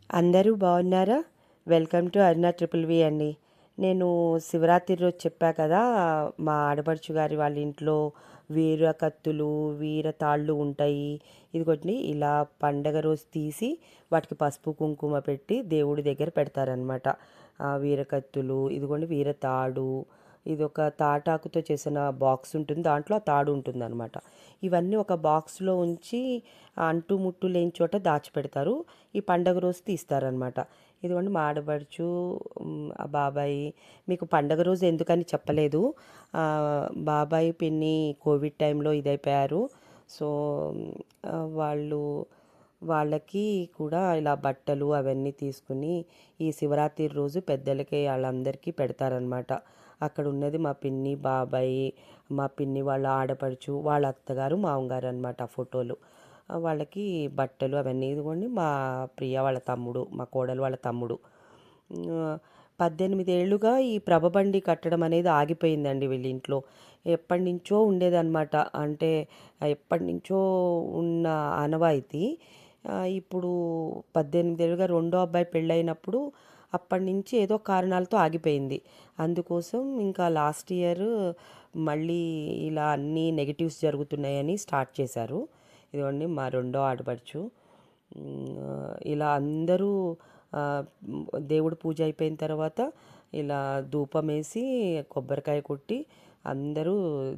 అందరూ బాగున్నారా? Welcome to Aruna triple వి అండి. నేను శివరాత్రి రోజు చెప్పా కదా, మా ఆడపడుచు గారి వాళ్ళ ఇంట్లో వీర కత్తులు, వీర తాళ్ళు ఉంటాయి. ఇదిగోండి ఇలా పండగ రోజు తీసి వాటికి పసుపు కుంకుమ పెట్టి దేవుడి దగ్గర పెడతారనమాట. వీర కత్తులు, ఇదిగోండి వీర తాడు, ఇది ఒక తాటాకుతో చేసిన బాక్స్ ఉంటుంది, దాంట్లో ఆ తాడు ఉంటుందన్నమాట. ఇవన్నీ ఒక బాక్స్లో ఉంచి అంటు ముట్టు లేని చోట దాచిపెడతారు. ఈ పండగ రోజు తీస్తారనమాట. ఇదిగోండి మా ఆడపడుచు, ఆ బాబాయ్. మీకు పండగ రోజు ఎందుకని చెప్పలేదు. ఆ, బాబాయ్ పిన్ని కోవిడ్ టైంలో ఇదైపోయారు. సో వాళ్ళు వాళ్ళకి కూడా ఇలా బట్టలు అవన్నీ తీసుకుని ఈ శివరాత్రి రోజు పెద్దలకి వాళ్ళందరికీ పెడతారనమాట. అక్కడ ఉన్నది మా పిన్ని బాబాయ్, మా పిన్ని వాళ్ళ ఆడపడుచు, వాళ్ళ అత్తగారు మామగారు అనమాట ఆ ఫోటోలు. వాళ్ళకి బట్టలు అవన్నీ. ఇదిగోండి మా ప్రియ వాళ్ళ తమ్ముడు, మా కోడలు వాళ్ళ తమ్ముడు. 18 ఏళ్ళుగా ఈ ప్రభబండి కట్టడం అనేది ఆగిపోయిందండి వీళ్ళ ఇంట్లో. ఎప్పటి నుంచో ఉండేదన్నమాట. అంటే ఎప్పటి నుంచో ఉన్న ఆనవాయితీ. ఇప్పుడు 18 ఏళ్ళుగా రెండో అబ్బాయి పెళ్ళైనప్పుడు అప్పటి నుంచి ఏదో కారణాలతో ఆగిపోయింది. అందుకోసం ఇంకా లాస్ట్ ఇయర్ మళ్ళీ ఇలా అన్నీ నెగిటివ్స్ జరుగుతున్నాయని స్టార్ట్ చేశారు. ఇదిగోండి మా రెండో ఆడపడుచు. ఇలా అందరూ ఆ, దేవుడు పూజ అయిపోయిన తర్వాత ఇలా ధూపం వేసి కొబ్బరికాయ కొట్టి అందరూ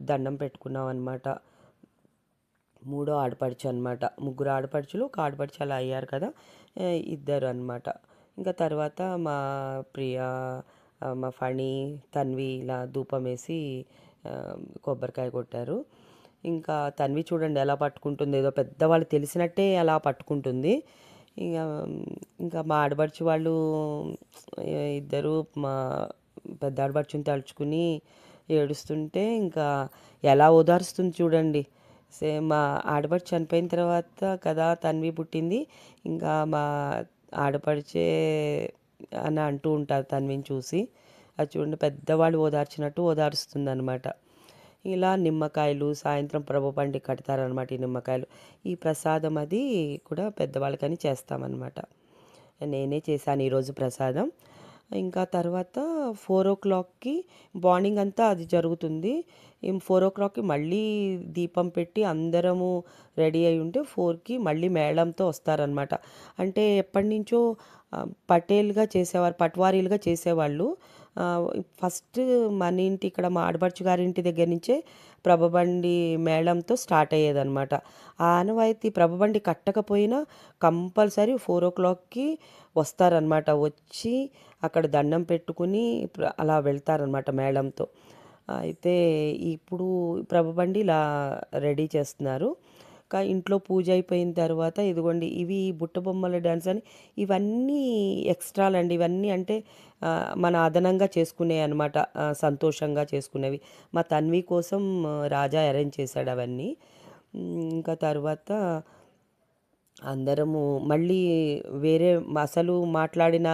దండం పెట్టుకున్నాం అనమాట. మూడో ఆడపడుచు అనమాట. ముగ్గురు ఆడపడుచులు, ఒక ఆడపడుచు అలా అయ్యారు కదా, ఇద్దరు అనమాట. ఇంకా తర్వాత మా ప్రియ, మా ఫణి, తన్వి ఇలా ధూపం వేసి ఆ, కొబ్బరికాయ కొట్టారు. ఇంకా తన్వి చూడండి ఎలా పట్టుకుంటుంది, ఏదో పెద్దవాళ్ళు తెలిసినట్టే అలా పట్టుకుంటుంది. ఇంకా ఇంకా మా ఆడపడుచు వాళ్ళు ఇద్దరు మా పెద్ద ఆడపడుచుని తలుచుకుని ఏడుస్తుంటే ఇంకా ఎలా ఓదారుస్తుంది చూడండి. సేమ్ మా ఆడపడుచు చనిపోయిన తర్వాత కదా తన్వి పుట్టింది. ఇంకా మా ఆడపడిచే అని అంటూ ఉంటారు తన్విని చూసి. అది చూడండి పెద్దవాళ్ళు ఓదార్చినట్టు ఓదారుస్తుంది అనమాట. ఇలా నిమ్మకాయలు సాయంత్రం ప్రభబండి కడతారనమాట. ఈ నిమ్మకాయలు ఈ ప్రసాదం అది కూడా పెద్దవాళ్ళకని చేస్తామన్నమాట. నేనే చేశాను ఈరోజు ప్రసాదం. ఇంకా తర్వాత 4 o'clockకి మార్నింగ్ అంతా అది జరుగుతుంది. 4 o'clockకి మళ్ళీ దీపం పెట్టి అందరము రెడీ అయి ఉంటే 4కి మళ్ళీ మేళంతో వస్తారనమాట. అంటే ఎప్పటి నుంచో పటేల్గా చేసేవారు, పట్వారీలుగా చేసేవాళ్ళు. ఫస్ట్ మన ఇంటి ఇక్కడ మా ఆడపడుచు గారింటి దగ్గర నుంచే ప్రభబండి మేళంతో స్టార్ట్ అయ్యేదన్నమాట. ఆ ఆనవాయితీ ప్రభబండి కట్టకపోయినా కంపల్సరీ 4 o'clockకి వస్తారనమాట. వచ్చి అక్కడ దండం పెట్టుకుని అలా వెళ్తారనమాట మేళంతో. అయితే ఇప్పుడు ప్రభబండి ఇలా రెడీ చేస్తున్నారు. ఇంట్లో పూజ అయిపోయిన తర్వాత ఇదిగోండి ఇవి బుట్ట బొమ్మల డ్యాన్స్ అని ఇవన్నీ ఎక్స్ట్రాలండి. ఇవన్నీ అంటే మన అదనంగా చేసుకునే అనమాట, సంతోషంగా చేసుకునేవి. మా తన్వి కోసం రాజా అరేంజ్ చేశాడు అవన్నీ. ఇంకా తర్వాత అందరము మళ్ళీ వేరే అసలు మాట్లాడిన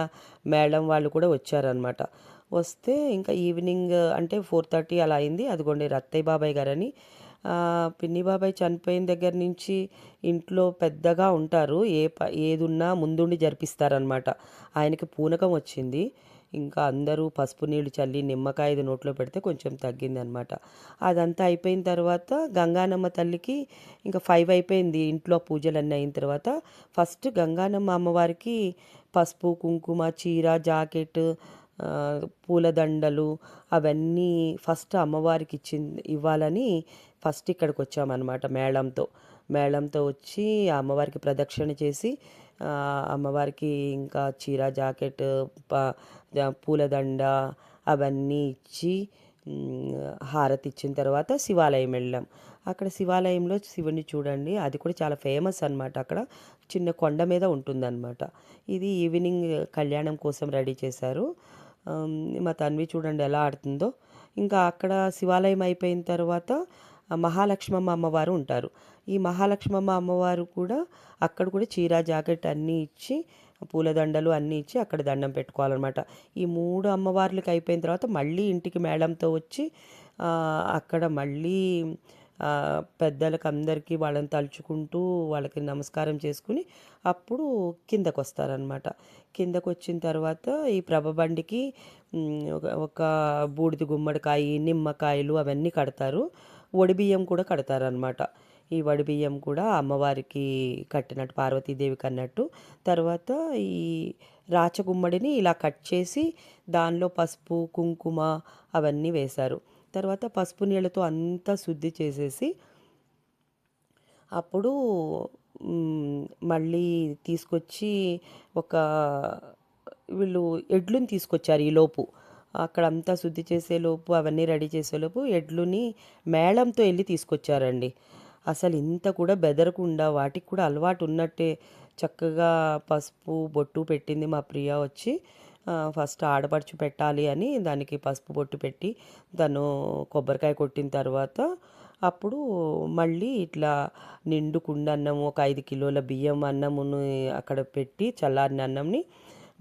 మేడం వాళ్ళు కూడా వచ్చారనమాట. వస్తే ఇంకా ఈవినింగ్ అంటే 4:30 అలా అయింది. అదిగోండి రత్తయ్య బాబాయ్ గారని, పిన్ని బాబాయ్ చనిపోయిన దగ్గర నుంచి ఇంట్లో పెద్దగా ఉంటారు. ఏదున్నా ముందుండి జరిపిస్తారనమాట. ఆయనకి పూనకం వచ్చింది. ఇంకా అందరూ పసుపు నీళ్ళు చల్లి నిమ్మకాయ నోట్లో పెడితే కొంచెం తగ్గిందనమాట. అదంతా అయిపోయిన తర్వాత గంగానమ్మ తల్లికి ఇంకా 5 అయిపోయింది. ఇంట్లో పూజలన్నీ అయిన తర్వాత ఫస్ట్ గంగానమ్మ అమ్మవారికి పసుపు కుంకుమ చీర జాకెట్, పూలదండలు అవన్నీ ఫస్ట్ అమ్మవారికి ఇవ్వాలని ఫస్ట్ ఇక్కడికి వచ్చామన్నమాట. మేళంతో వచ్చి అమ్మవారికి ప్రదక్షిణ చేసి అమ్మవారికి ఇంకా చీర జాకెట్ పూలదండ అవన్నీ ఇచ్చి హారతి ఇచ్చిన తర్వాత శివాలయం వెళ్ళాం. అక్కడ శివాలయంలో శివుని చూడండి, అది కూడా చాలా ఫేమస్ అనమాట. అక్కడ చిన్న కొండ మీద ఉంటుందన్నమాట. ఇది ఈవినింగ్ కళ్యాణం కోసం రెడీ చేశారు. మా తన్వి చూడండి ఎలా ఆడుతుందో. ఇంకా అక్కడ శివాలయం అయిపోయిన తర్వాత మహాలక్ష్మమ్మ అమ్మవారు ఉంటారు. ఈ మహాలక్ష్మమ్మ అమ్మవారు కూడా అక్కడ కూడా చీర జాకెట్ అన్నీ ఇచ్చి పూలదండలు అన్నీ ఇచ్చి అక్కడ దండం పెట్టుకోవాలన్నమాట. ఈ 3 అమ్మవార్లకి అయిపోయిన తర్వాత మళ్ళీ ఇంటికి మేళంతో వచ్చి అక్కడ మళ్ళీ పెద్దలకు అందరికీ వాళ్ళని తలుచుకుంటూ వాళ్ళకి నమస్కారం చేసుకుని అప్పుడు కిందకు వస్తారనమాట. కిందకు వచ్చిన తర్వాత ఈ ప్రభబండికి ఒక బూడిద గుమ్మడికాయ, నిమ్మకాయలు అవన్నీ కడతారు. ఒడిబియ్యం కూడా కడతారనమాట. ఈ వడిబియ్యం కూడా అమ్మవారికి కట్టినట్టు, పార్వతీదేవికి అన్నట్టు. తర్వాత ఈ రాచగుమ్మడిని ఇలా కట్ చేసి దానిలో పసుపు, కుంకుమ అవన్నీ వేశారు. తర్వాత పసుపు నీళ్ళతో అంతా శుద్ధి చేసేసి అప్పుడు మళ్ళీ తీసుకొచ్చి ఒక వీళ్ళు ఎడ్లుని తీసుకొచ్చారు ఈలోపు. అక్కడంతా శుద్ధి చేసేలోపు, అవన్నీ రెడీ చేసేలోపు ఎడ్లుని మేళంతో వెళ్ళి తీసుకొచ్చారండి. అసలు ఇంత కూడా బెదరకుండా వాటికి కూడా అలవాటు ఉన్నట్టే చక్కగా పసుపు బొట్టు పెట్టింది మా ప్రియ వచ్చి. ఫస్ట్ ఆడపడుచు పెట్టాలి అని దానికి పసుపు బొట్టు పెట్టి తను కొబ్బరికాయ కొట్టిన తర్వాత అప్పుడు మళ్ళీ ఇట్లా నిండు కుండ అన్నం, ఒక 5 కిలోల బియ్యం అన్నమును అక్కడ పెట్టి చల్లారిన అన్నంని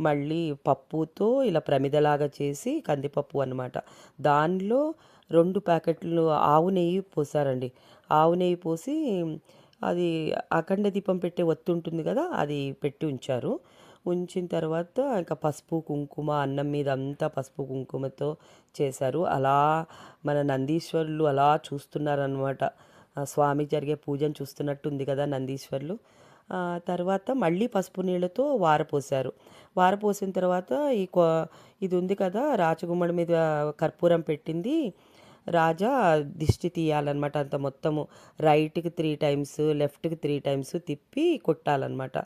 మళ్ళీ పప్పుతో ఇలా ప్రమిదలాగా చేసి, కందిపప్పు అనమాట, దానిలో 2 ప్యాకెట్లు ఆవు నెయ్యి పోసారండి. ఆవు నెయ్యి పోసి అది అఖండ దీపం పెట్టే ఒత్తి ఉంటుంది కదా, అది పెట్టి ఉంచారు. ఉంచిన తర్వాత ఇంకా పసుపు కుంకుమ అన్నం మీద అంతా పసుపు కుంకుమతో చేశారు. అలా మన నందీశ్వరులు అలా చూస్తున్నారనమాట. స్వామికి జరిగే పూజను చూస్తున్నట్టు ఉంది కదా నందీశ్వరులు. తర్వాత మళ్ళీ పసుపు నీళ్ళతో వారపోసారు. వారపోసిన తర్వాత ఇది ఉంది కదా, రాచగుమ్మడి మీద కర్పూరం పెట్టింది, రాజా దిష్టి తీయాలన్నమాట. అంత మొత్తము రైట్కి 3 టైమ్స్, లెఫ్ట్కి 3 టైమ్స్ తిప్పి కొట్టాలన్నమాట.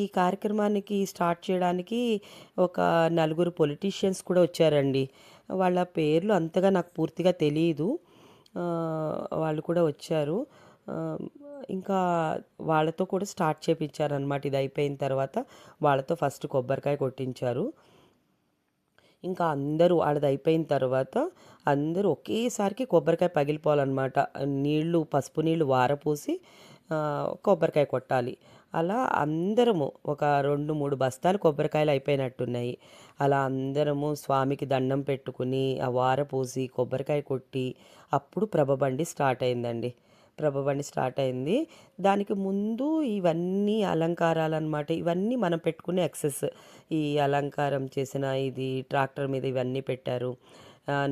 ఈ కార్యక్రమానికి స్టార్ట్ చేయడానికి ఒక 4 పొలిటీషియన్స్ కూడా వచ్చారండి. వాళ్ళ పేర్లు అంతగా నాకు పూర్తిగా తెలియదు. వాళ్ళు కూడా వచ్చారు. ఇంకా వాళ్ళతో కూడా స్టార్ట్ చేయించారనమాట. ఇది అయిపోయిన తర్వాత వాళ్ళతో ఫస్ట్ కొబ్బరికాయ కొట్టించారు. ఇంకా అందరూ వాళ్ళది అయిపోయిన తర్వాత అందరూ ఒకేసారికి కొబ్బరికాయ పగిలిపోవాలన్నమాట. నీళ్లు, పసుపు నీళ్లు వారపోసి కొబ్బరికాయ కొట్టాలి. అలా అందరము ఒక 2-3 బస్తాలు కొబ్బరికాయలు అయిపోయినట్టున్నాయి. అలా అందరము స్వామికి దండం పెట్టుకుని ఆ వారపోసి కొబ్బరికాయ కొట్టి అప్పుడు ప్రభబండి స్టార్ట్ అయిందండి. ప్రభబండి స్టార్ట్ అయింది. దానికి ముందు ఇవన్నీ అలంకారాలు అనమాట. ఇవన్నీ మనం పెట్టుకునే ఎక్సెస్. ఈ అలంకారం చేసిన ఇది ట్రాక్టర్ మీద ఇవన్నీ పెట్టారు.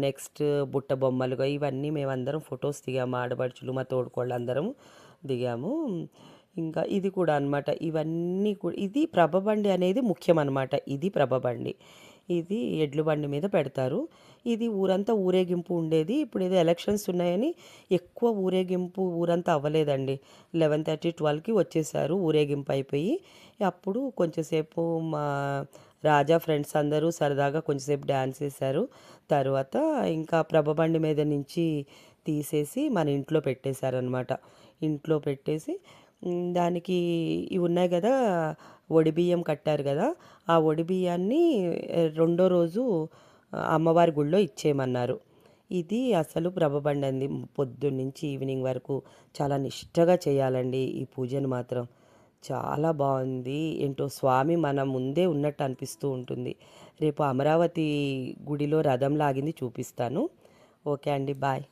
నెక్స్ట్ బుట్ట బొమ్మలుగా ఇవన్నీ మేమందరం ఫొటోస్ దిగాము. ఆడపడుచులు మా తోడుకోళ్ళు అందరం దిగాము. ఇంకా ఇది కూడా అనమాట. ఇవన్నీ కూడా ఇది ప్రభబండి అనేది ముఖ్యం అనమాట. ఇది ప్రభబండి. ఇది ఎడ్ల బండి మీద పెడతారు. ఇది ఊరంతా ఊరేగింపు ఉండేది. ఇప్పుడు ఏదో ఎలక్షన్స్ ఉన్నాయని ఎక్కువ ఊరేగింపు ఊరంతా అవ్వలేదండి. 11:30, 12కి వచ్చేసారు ఊరేగింపు అయిపోయి. అప్పుడు కొంచెంసేపు మా రాజా ఫ్రెండ్స్ అందరూ సరదాగా కొంచెంసేపు డ్యాన్స్ వేశారు. తర్వాత ఇంకా ప్రభబండి మీద నుంచి తీసేసి మన ఇంట్లో పెట్టేశారనమాట. ఇంట్లో పెట్టేసి దానికి ఇవి ఉన్నాయి కదా, ఒడిబియ్యం కట్టారు కదా, ఆ ఒడిబియ్యాన్ని రెండో రోజు అమ్మవారి గుళ్ళో ఇచ్చేయమన్నారు. ఇది అసలు ప్రభబండి అంది. పొద్దున్నుంచి ఈవినింగ్ వరకు చాలా నిష్టగా చేయాలండి ఈ పూజను మాత్రం. చాలా బాగుంది. ఏంటో స్వామి మన ముందే ఉన్నట్టు అనిపిస్తూ ఉంటుంది. రేపు అమరావతి గుడిలో రథం లాగింది చూపిస్తాను. ఓకే అండి, బాయ్.